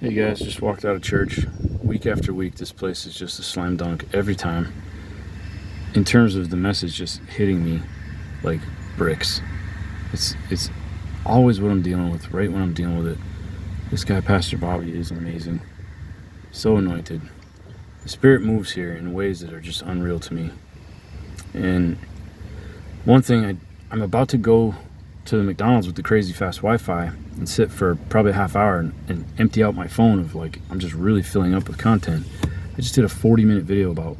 Hey guys, just walked out of church. Week after week, this place is just a slam dunk every time. In terms of the message just hitting me like bricks. It's always what I'm dealing with, right when I'm dealing with it. This guy, Pastor Bobby, is amazing. So anointed. The Spirit moves here in ways that are just unreal to me. And one thing, I'm about to go to the McDonald's with the crazy fast Wi-Fi and sit for probably a half hour and empty out my phone of like, I'm just really filling up with content. I just did a 40-minute video about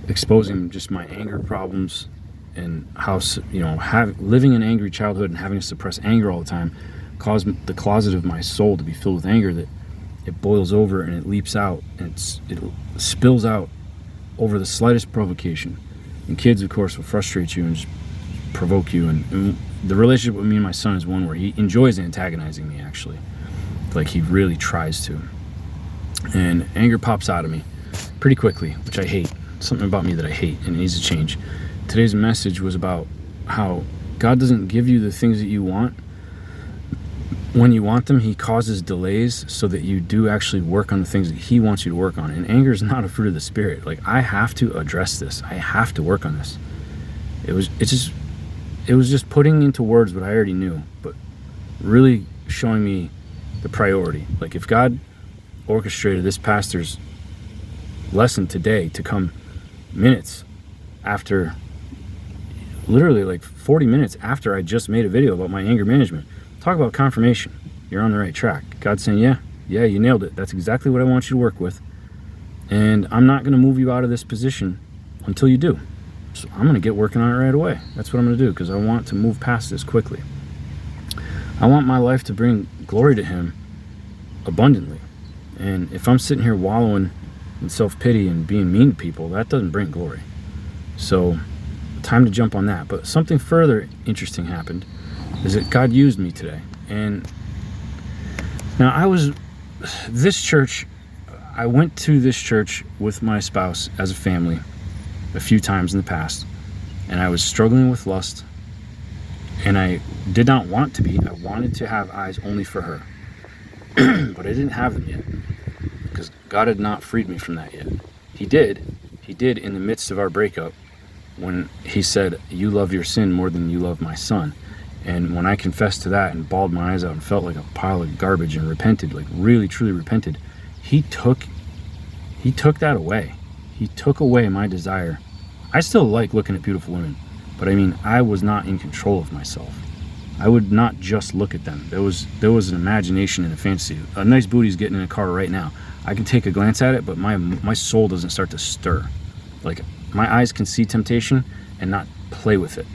exposing just my anger problems and how, living an angry childhood and having to suppress anger all the time caused the closet of my soul to be filled with anger that it boils over and it leaps out and it spills out over the slightest provocation. And kids, of course, will frustrate you and just provoke you. And the relationship with me and my son is one where he enjoys antagonizing me, actually. Like, he really tries to. And anger pops out of me pretty quickly, which I hate. Something about me that I hate, and it needs to change. Today's message was about how God doesn't give you the things that you want. When you want them, he causes delays so that you do actually work on the things that he wants you to work on. And anger is not a fruit of the Spirit. Like, I have to address this. I have to work on this. It was just putting into words what I already knew, but really showing me the priority. Like, if God orchestrated this pastor's lesson today to come minutes after, literally like 40 minutes after I just made a video about my anger management, talk about confirmation. You're on the right track. God's saying, yeah, you nailed it. That's exactly what I want you to work with. And I'm not going to move you out of this position until you do. So I'm going to get working on it right away. That's what I'm going to do, because I want to move past this quickly. I want my life to bring glory to him abundantly. And if I'm sitting here wallowing in self-pity and being mean to people, that doesn't bring glory. So time to jump on that. But something further interesting happened is that God used me today. And now I went to this church with my spouse as a family a few times in the past, and I was struggling with lust, and I did not want to be. I wanted to have eyes only for her, but I didn't have them yet, because God had not freed me from that yet. He did in the midst of our breakup, when he said, you love your sin more than you love my son. And when I confessed to that and bawled my eyes out and felt like a pile of garbage and repented, like really truly repented, he took that away. He took away my desire. I still like looking at beautiful women, but I mean, I was not in control of myself. I would not just look at them. There was an imagination and a fantasy. A nice booty's getting in a car right now. I can take a glance at it, but my soul doesn't start to stir. Like, my eyes can see temptation and not play with it.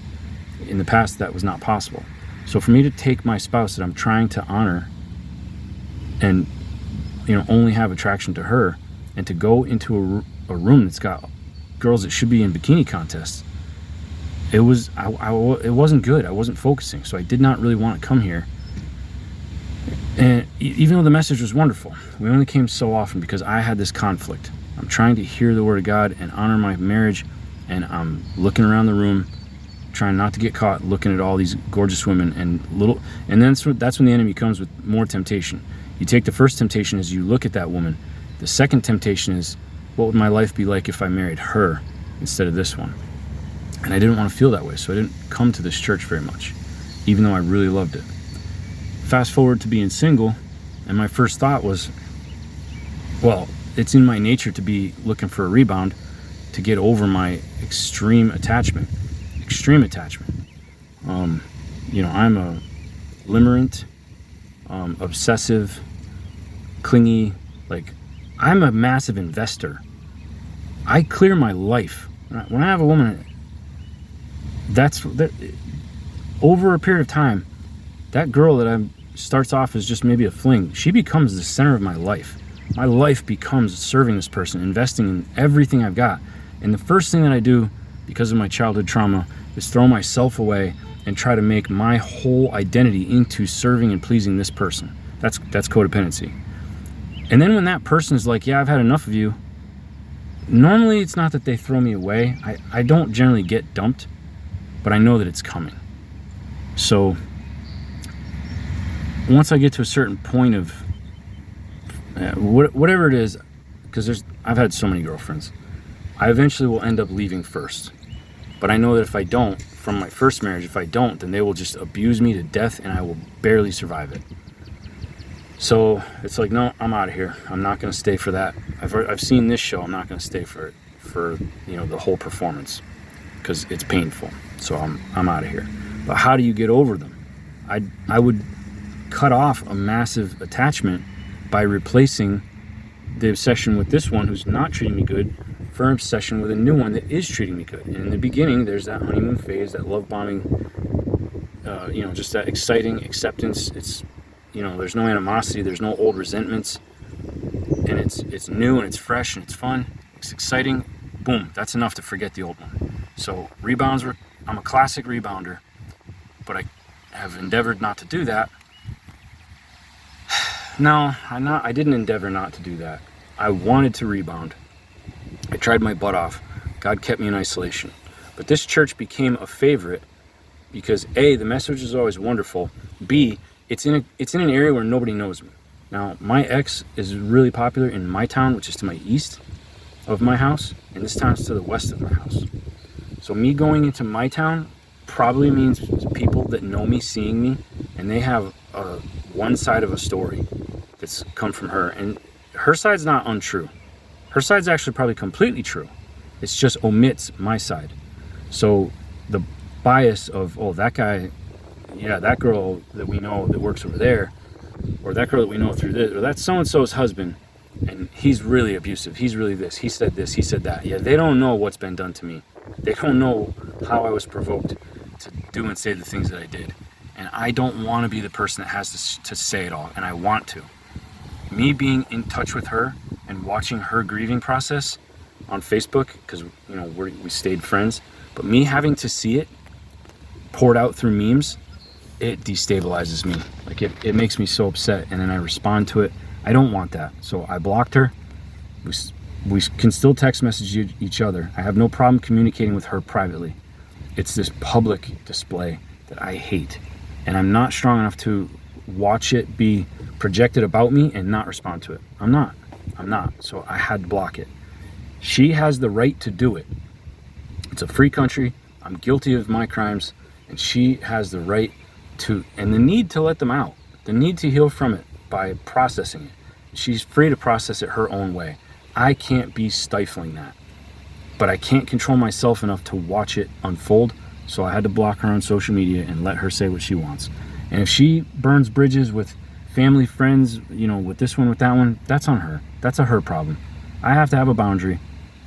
In the past, that was not possible. So for me to take my spouse that I'm trying to honor and only have attraction to her, and to go into a room that's got girls that should be in bikini contests, it wasn't good. I wasn't focusing, so I did not really want to come here. And even though the message was wonderful, we only came so often because I had this conflict. I'm trying to hear the word of God and honor my marriage, and I'm looking around the room trying not to get caught looking at all these gorgeous women, and then that's when the enemy comes with more temptation. You take the first temptation as you look at that woman. The second temptation is, what would my life be like if I married her instead of this one? And I didn't want to feel that way, so I didn't come to this church very much, even though I really loved it. Fast forward to being single, and my first thought was, well, it's in my nature to be looking for a rebound to get over my extreme attachment. I'm a limerent, obsessive, clingy, like, I'm a massive investor. I clear my life. When I have a woman, over a period of time, that girl that starts off as just maybe a fling, she becomes the center of my life. My life becomes serving this person, investing in everything I've got. And the first thing that I do, because of my childhood trauma, is throw myself away and try to make my whole identity into serving and pleasing this person. That's codependency. And then when that person is like, yeah, I've had enough of you, normally it's not that they throw me away. I don't generally get dumped, but I know that it's coming. So once I get to a certain point of whatever it is, because I've had so many girlfriends. I eventually will end up leaving first. But I know that if I don't, from my first marriage, if I don't, then they will just abuse me to death and I will barely survive it. So it's like, no, I'm out of here. I'm not going to stay for that. I've seen this show. I'm not going to stay for it, for the whole performance, because it's painful. So I'm out of here. But how do you get over them? I would cut off a massive attachment by replacing the obsession with this one who's not treating me good for an obsession with a new one that is treating me good. And in the beginning, there's that honeymoon phase, that love bombing, just that exciting acceptance. It's, there's no animosity, there's no old resentments, and it's new and it's fresh and it's fun, it's exciting. Boom, that's enough to forget the old one. So I'm a classic rebounder, but I have endeavored not to do that. No, I didn't endeavor not to do that. I wanted to rebound. I tried my butt off. God kept me in isolation. But this church became a favorite because A, the message is always wonderful. B, it's in an area where nobody knows me. Now, my ex is really popular in my town, which is to my east of my house, and this town is to the west of my house. So me going into my town probably means people that know me seeing me, and they have one side of a story that's come from her, and her side's not untrue. Her side's actually probably completely true. It's just omits my side. So the bias of, oh, that guy, yeah, that girl that we know that works over there, or that girl that we know through this, or that's so-and-so's husband, and he's really abusive, he's really this, he said that. Yeah, they don't know what's been done to me. They don't know how I was provoked to do and say the things that I did. And I don't want to be the person that has to say it all, and I want to. Me being in touch with her and watching her grieving process on Facebook, because we stayed friends, but me having to see it poured out through memes, it destabilizes me. Like it makes me so upset, and then I respond to it. I don't want that, so I blocked her. We can still text message each other. I have no problem communicating with her privately. It's this public display that I hate, and I'm not strong enough to watch it be projected about me and not respond to it. I'm not. So I had to block it. She has the right to do it. It's a free country. I'm guilty of my crimes, and she has the right to, and the need to let them out, the need to heal from it by processing it. She's free to process it her own way. I can't be stifling that, but I can't control myself enough to watch it unfold, so I had to block her on social media and let her say what she wants. And if she burns bridges with family, friends, with this one, with that one, that's on her. That's a her problem. I have to have a boundary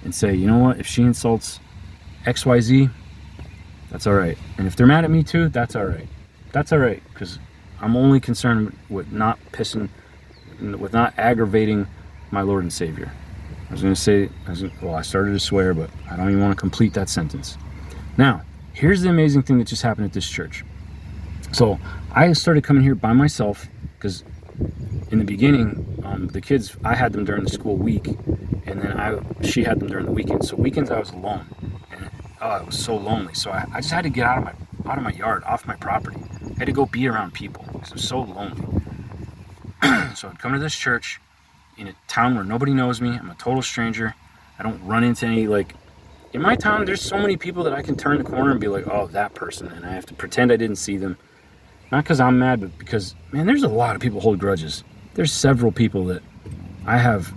and say, you know what, if she insults XYZ, that's all right. And if they're mad at me too, that's all right. That's all right, because I'm only concerned with not aggravating my Lord and Savior. I started to swear, but I don't even want to complete that sentence. Now, here's the amazing thing that just happened at this church. So I started coming here by myself because in the beginning, the kids, I had them during the school week, and then she had them during the weekend. So weekends I was alone, and it was so lonely. So I just had to get out of my yard, off my property. I had to go be around people because it was so lonely. So I'd come to this church in a town where nobody knows me. I'm a total stranger. I don't run into any, in my town, there's so many people that I can turn the corner and be like, oh, that person, and I have to pretend I didn't see them. Not because I'm mad, but because, man, there's a lot of people hold grudges. There's several people that I have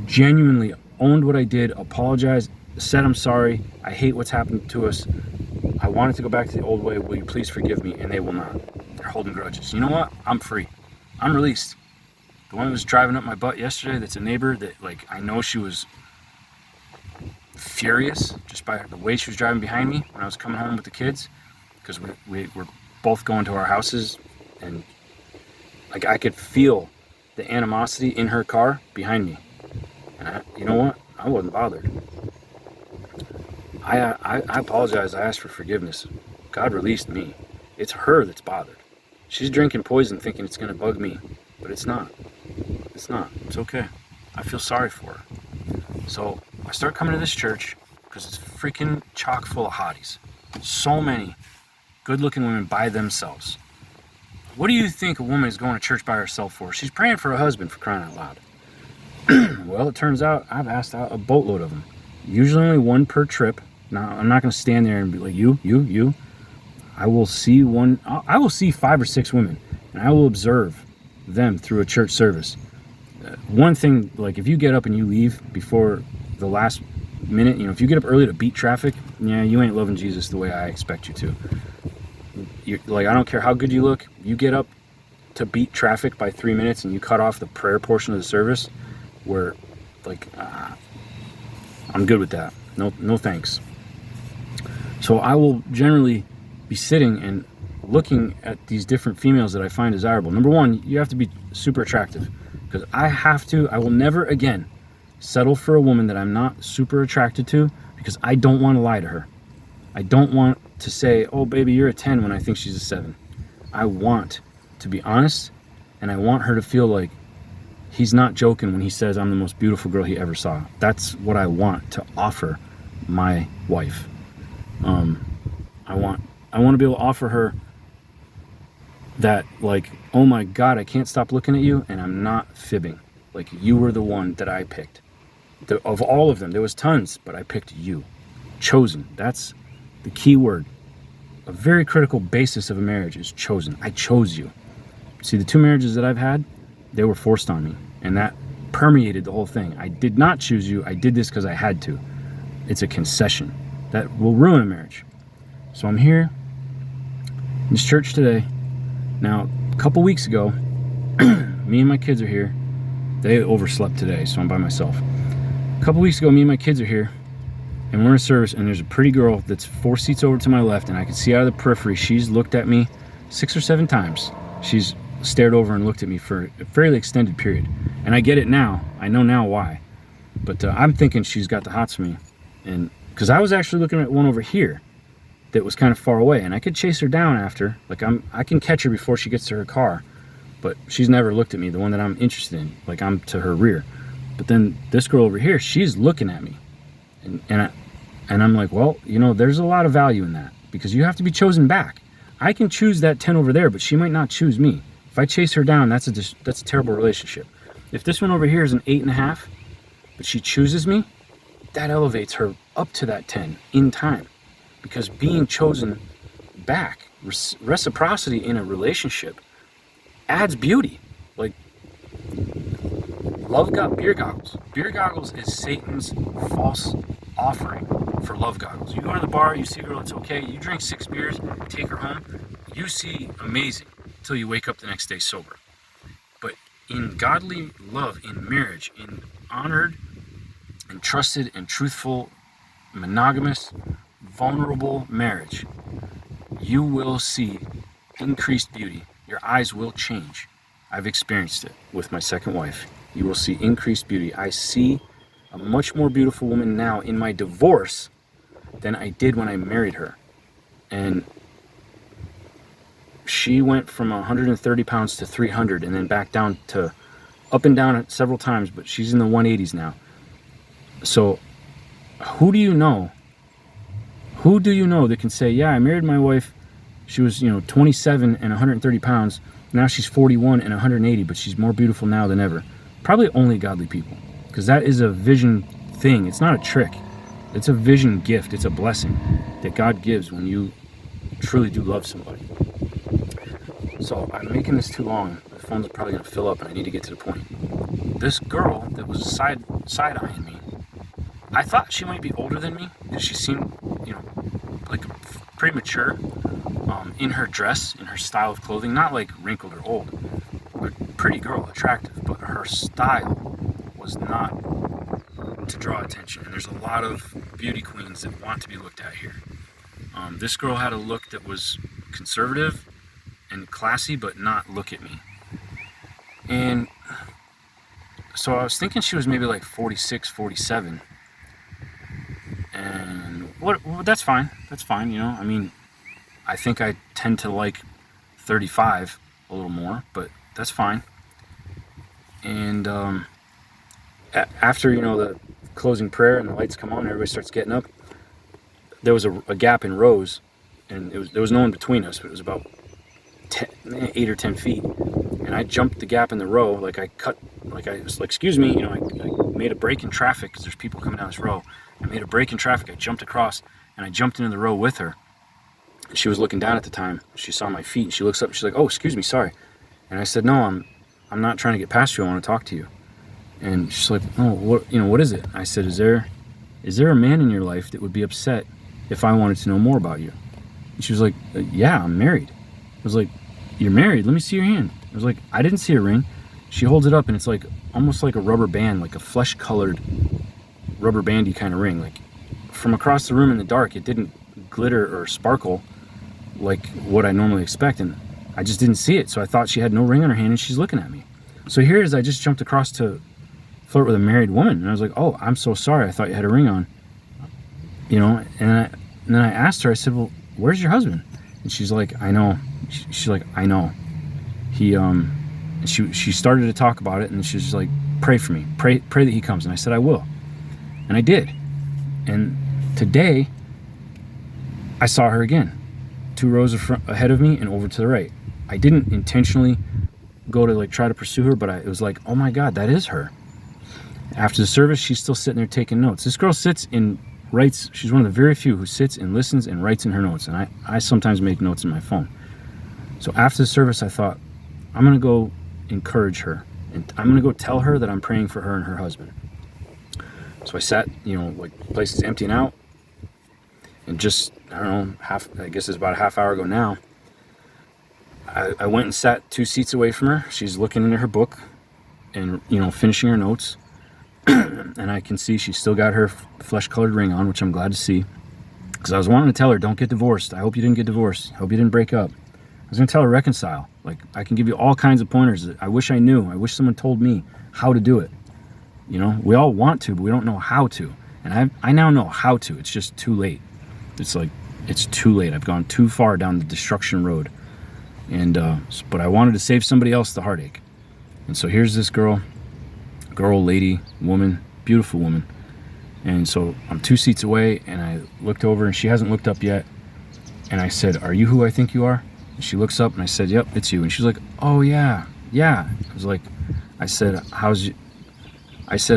genuinely owned what I did, apologized, said I'm sorry, I hate what's happened to us, I wanted to go back to the old way, will you please forgive me? And they will not. They're holding grudges. You know what? I'm free. I'm released. The one that was driving up my butt yesterday, that's a neighbor that, I know she was furious just by the way she was driving behind me when I was coming home with the kids, because we're both going to our houses, and I could feel the animosity in her car behind me. And you know what? I wasn't bothered. I apologized. I asked for forgiveness. God released me. It's her that's bothered. She's drinking poison thinking it's going to bug me, but it's not. It's not. It's okay. I feel sorry for her. So I start coming to this church because it's freaking chock full of hotties. So many good-looking women by themselves. what do you think a woman is going to church by herself for? She's praying for her husband, for crying out loud. Well, it turns out I've asked out a boatload of them. Usually only one per trip. Now, I'm not going to stand there and be like, you. I will see 5 or 6 women, and I will observe them through a church service. One thing, like if you get up and you leave before the last minute, if you get up early to beat traffic, you ain't loving Jesus the way I expect you to. I don't care how good you look, you get up to beat traffic by 3 minutes and you cut off the prayer portion of the service, where I'm good with that. No thanks. So I will generally be sitting and looking at these different females that I find desirable. Number one, you have to be super attractive, because I will never again settle for a woman that I'm not super attracted to, because I don't want to lie to her. I don't want to say, oh baby, you're a 10 when I think she's a 7. I want to be honest, and I want her to feel like he's not joking when he says I'm the most beautiful girl he ever saw. That's what I want to offer my wife. I want to be able to offer her that, like, oh my God, I can't stop looking at you, and I'm not fibbing. Like, you were the one that I picked. Of all of them, there was tons, but I picked you. Chosen. That's the key word. A very critical basis of a marriage is chosen. I chose you. See, the 2 marriages that I've had, they were forced on me, and that permeated the whole thing. I did not choose you. I did this because I had to. It's a concession that will ruin a marriage. So I'm here in this church today. Now, a couple weeks ago, me and my kids are here. They overslept today, so I'm by myself. A couple weeks ago, me and my kids are here, and we're in a service, and there's a pretty girl that's 4 seats over to my left, and I can see out of the periphery, she's looked at me 6 or 7 times. She's stared over and looked at me for a fairly extended period. And I get it now. I know now why. But I'm thinking she's got the hots for me. And because I was actually looking at one over here that was kind of far away, and I could chase her down after. Like, I can catch her before she gets to her car. But she's never looked at me, the one that I'm interested in. Like, I'm to her rear. But then this girl over here, she's looking at me. And I'm like, well, there's a lot of value in that, because you have to be chosen back. I can choose that 10 over there, but she might not choose me. If I chase her down, that's a terrible relationship. If this one over here is an 8.5, but she chooses me, that elevates her up to that 10 in time. Because being chosen back, reciprocity in a relationship, adds beauty. Like, love got beer goggles. Beer goggles is Satan's false offering for love goggles. You go to the bar, you see a girl, it's okay. You drink 6 beers, take her home, you see amazing until you wake up the next day sober. But in godly love, in marriage, in honored and trusted and truthful, monogamous, vulnerable marriage, you will see increased beauty. Your eyes will change. I've experienced it with my second wife. You will see increased beauty. I see a much more beautiful woman now in my divorce than I did when I married her. And she went from 130 pounds to 300 and then back down to up and down several times, but she's in the 180s now. So who do you know that can say, yeah, I married my wife, she was 27 and 130 pounds, now she's 41 and 180, but she's more beautiful now than ever? Probably only godly people, because that is a vision thing. It's not a trick. It's a vision gift. It's a blessing that God gives when you truly do love somebody. So I'm making this too long. The phone's probably going to fill up and I need to get to the point. This girl that was side-eyeing me, I thought she might be older than me, because she seemed, like pretty mature in her dress, in her style of clothing. Not like wrinkled or old, but pretty girl, attractive. But her style was not to draw attention. And there's a lot of beauty queens that want to be looked at here. This girl had a look that was conservative and classy, but not look at me. And so I was thinking she was maybe like 46, 47. And well, that's fine. That's fine, I mean, I think I tend to like 35 a little more, but that's fine. And after, the closing prayer and the lights come on, everybody starts getting up. There was a gap in rows, and there was no one between us, but it was about 8 or 10 feet. And I jumped the gap in the row, like I was like, excuse me, I made a break in traffic because there's people coming down this row. I made a break in traffic. I jumped across and I jumped into the row with her. And she was looking down at the time. She saw my feet and she looks up and she's like, oh, excuse me, sorry. And I said, no, I'm not trying to get past you. I want to talk to you. And she's like, oh, what is it? I said, is there a man in your life that would be upset if I wanted to know more about you? And she was like, yeah, I'm married. I was like, you're married? Let me see your hand. I was like, I didn't see a ring. She holds it up and it's like almost like a rubber band, like a flesh colored rubber bandy kind of ring. Like from across the room in the dark, it didn't glitter or sparkle like what I normally expect. And I just didn't see it. So I thought she had no ring on her hand and she's looking at me. So here it is, I just jumped across to flirt with a married woman. And I was like, oh, I'm so sorry. I thought you had a ring on. And then I asked her, I said, well, where's your husband? And she's like, I know. She's like, I know. She started to talk about it and she's just like, pray for me. Pray that he comes. And I said, I will. And I did. And today, I saw her again. 2 rows ahead of me and over to the right. I didn't intentionally go to try to pursue her, but it was like, oh my God, that is her. After the service, she's still sitting there taking notes. This girl sits and writes. She's one of the very few who sits and listens and writes in her notes. And I sometimes make notes in my phone. So after the service, I thought, I'm going to go encourage her. And I'm going to go tell her that I'm praying for her and her husband. So I sat, the place is emptying out. And just, I don't know, I guess it's about a half hour ago now, I went and sat 2 seats away from her. She's looking into her book and, finishing her notes. And I can see she's still got her flesh-colored ring on, which I'm glad to see. Because I was wanting to tell her, don't get divorced. I hope you didn't get divorced. I hope you didn't break up. I was going to tell her, reconcile. I can give you all kinds of pointers that I wish I knew. I wish someone told me how to do it. We all want to, but we don't know how to. And I now know how to. It's just too late. It's too late. I've gone too far down the destruction road. And but I wanted to save somebody else the heartache. And so here's this girl, lady, woman, beautiful woman. And so I'm 2 seats away and I looked over and she hasn't looked up yet. And I said, are you who I think you are? And she looks up and I said, yep, it's you. And she's like, oh yeah. I said,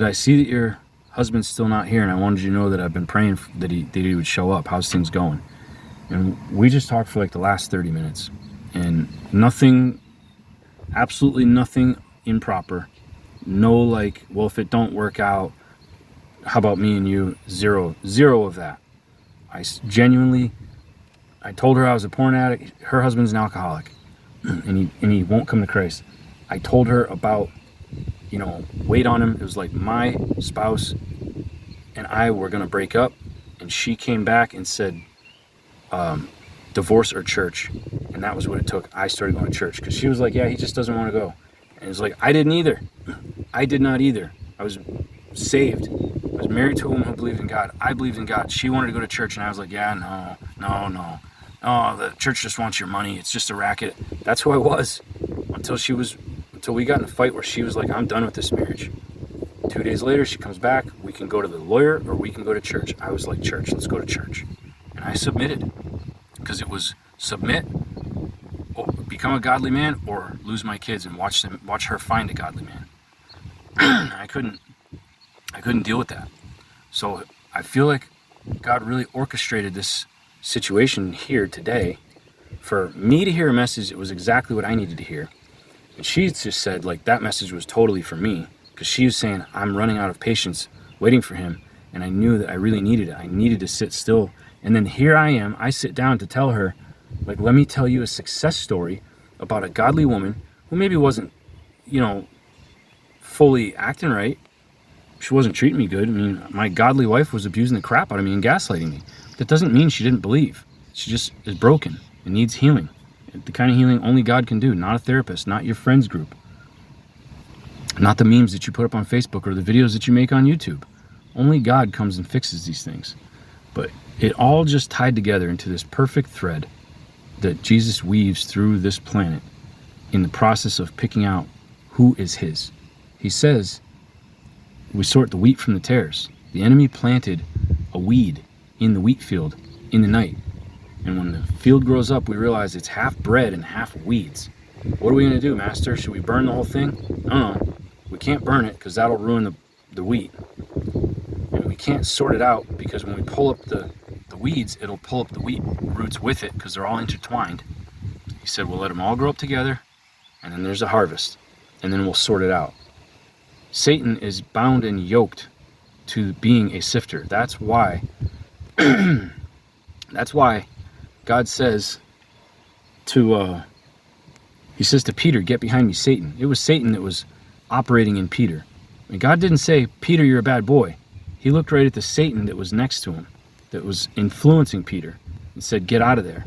I see that your husband's still not here and I wanted you to know that I've been praying that he would show up. How's things going? And we just talked for the last 30 minutes. And nothing, absolutely nothing improper. No well, if it don't work out, how about me and you? Zero of that. I told her I was a porn addict. Her husband's an alcoholic, and he won't come to Christ. I told her about, wait on him. It was like my spouse and I were gonna break up, and she came back and said, divorce or church. And that was what it took. I started going to church because she was like, yeah, he just doesn't want to go. And it was like, I didn't either. I did not either. I was saved. I was married to a woman who believed in God. I believed in God. She wanted to go to church and I was like, yeah, no. Oh, the church just wants your money. It's just a racket. That's who I was until we got in a fight where she was like, I'm done with this marriage. 2 days later, she comes back. We can go to the lawyer or we can go to church. I was like, church, let's go to church. And I submitted because it was submit, become a godly man, or lose my kids and watch her find a godly man. I couldn't deal with that. So I feel like God really orchestrated this situation here today for me to hear a message. It was exactly what I needed to hear. And she just said that message was totally for me, because she was saying, I'm running out of patience waiting for him. And I knew that I really needed it. I needed to sit still. And then here I am, I sit down to tell her, let me tell you a success story about a godly woman who maybe wasn't, fully acting right. She wasn't treating me good. I mean, my godly wife was abusing the crap out of me and gaslighting me. That doesn't mean she didn't believe. She just is broken and needs healing. The kind of healing only God can do, not a therapist, not your friends group, not the memes that you put up on Facebook or the videos that you make on YouTube. Only God comes and fixes these things. But it all just tied together into this perfect thread that Jesus weaves through this planet in the process of picking out who is his. He says, we sort the wheat from the tares. The enemy planted a weed in the wheat field in the night. And when the field grows up, we realize it's half bread and half weeds. What are we going to do, Master? Should we burn the whole thing? No. We can't burn it because that'll ruin the wheat. And we can't sort it out because when we pull up the weeds, it'll pull up the wheat roots with it because they're all intertwined. He said, we'll let them all grow up together, and then there's a harvest, and then we'll sort it out. Satan is bound and yoked to being a sifter. That's why God says to Peter, get behind me, Satan. It was Satan that was operating in Peter. And God didn't say, Peter, you're a bad boy. He looked right at the Satan that was next to him, that was influencing Peter, and said, get out of there.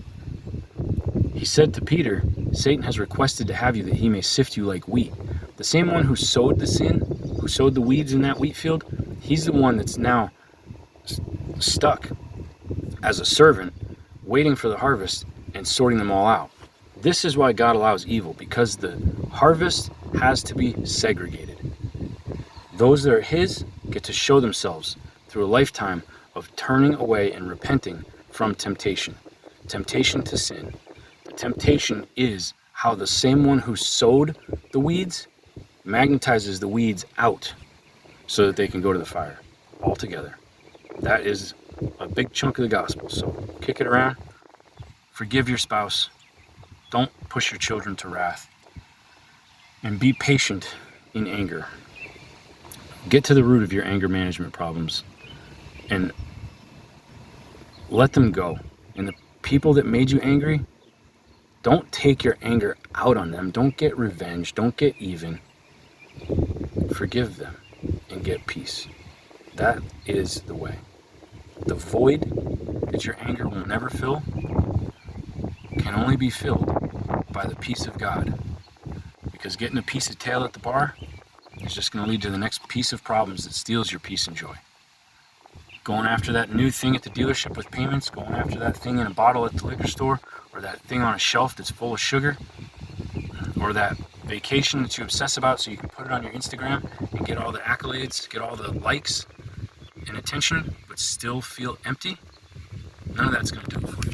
He said to Peter, Satan has requested to have you that he may sift you like wheat. The same one who sowed the sin, who sowed the weeds in that wheat field, he's the one that's now stuck as a servant, waiting for the harvest and sorting them all out. This is why God allows evil, because the harvest has to be segregated. Those that are his get to show themselves through a lifetime of turning away and repenting from temptation to sin. The temptation is how the same one who sowed the weeds magnetizes the weeds out so that they can go to the fire altogether. That is a big chunk of the gospel. So kick it around. Forgive your spouse. Don't push your children to wrath. And be patient in anger. Get to the root of your anger management problems and let them go. And the people that made you angry, don't take your anger out on them. Don't get revenge. Don't get even. Forgive them and get peace. That is the way. The void that your anger will never fill can only be filled by the peace of God. Because getting a piece of tail at the bar is just going to lead to the next piece of problems that steals your peace and joy. Going after that new thing at the dealership with payments, going after that thing in a bottle at the liquor store, or that thing on a shelf that's full of sugar, or that vacation that you obsess about so you can put it on your Instagram and get all the accolades, get all the likes and attention, but still feel empty, none of that's going to do it for you.